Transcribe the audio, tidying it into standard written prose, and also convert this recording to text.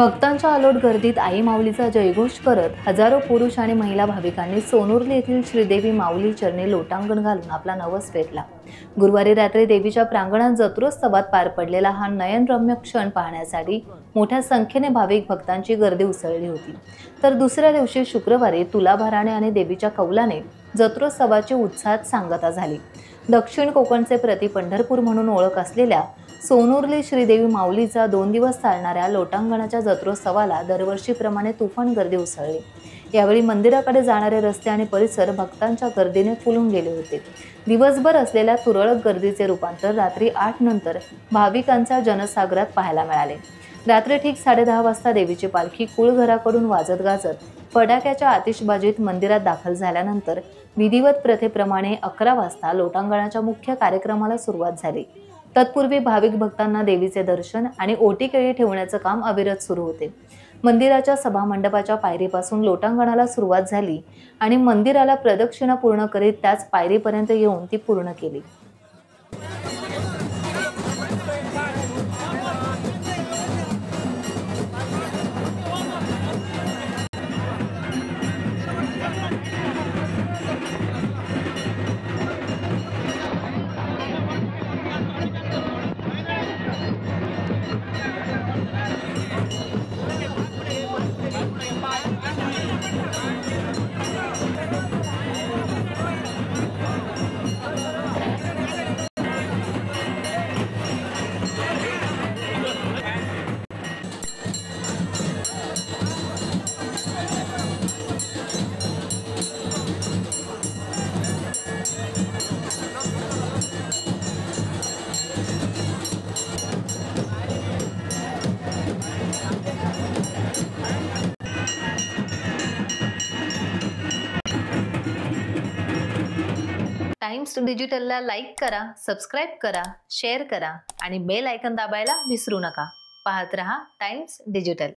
भक्तांच्या अलोट गर्दीत आई माऊलीचा जयघोष करत हजारो पुरुष आणि महिला भाविकांनी सोनुर्ली येथील श्रीदेवी माऊली चरणी लोटांगण घालून आपला नवस पेटला। गुरुवारी रात्री देवीच्या प्रांगणात जत्रोत्सवात पार पडलेला हा नयनरम्य क्षण पाहण्यासाठी मोठ्या संख्येने भाविक भक्तांची गर्दी उसळली होती। तर दुसऱ्या दिवशी शुक्रवारी तुलाभाराने आणि देवीच्या कौलाने जत्रोत्सवाची उत्साहात सांगता झाली। दक्षिण कोकणचे प्रति पंढरपूर म्हणून ओळख असलेल्या सोनुर्ली श्रीदेवी माऊलीचा 2 दिवस चालणाऱ्या लोटांगणाच्या जत्रोत्सवाला दरवर्षीप्रमाणे तुफान गर्दी उसळली। यावेळी मंदिराकडे जाणारे रस्ते आणि परिसर भक्तांच्या गर्दीने फुलून गेले होते। दिवसभर असलेल्या तुरळक गर्दीचे रूपांतर रात्री 8 नंतर भाविकांच्या जनसागरात पाहायला मिळाले। रात्री ठीक 10:30 वाजता देवीची पालखी कुळघराकडून वाजत गाजत फटाक्याच्या आतिषबाजीत मंदिरात दाखल झाल्यानंतर विधिवत प्रथेप्रमाणे 11 वाजता लोटांगणाच्या मुख्य कार्यक्रमाला सुरुवात झाली। तत्पूर्वी भाविक भक्तांना देवीचे दर्शन आणि ओटी केळी ठेवण्याचं काम अविरत सुरू होते। मंदिराच्या सभामंडपाच्या पायरीपासून लोटांगणाला सुरुवात झाली आणि मंदिराला प्रदक्षिणा पूर्ण करीत त्याच पायरीपर्यंत येऊन ती पूर्ण केली। टाइम्स डिजिटलला लाईक करा, सबस्क्राइब करा, शेअर करा आणि बेल आयकॉन दाबायला विसरू नका। पाहत रहा टाइम्स डिजिटल।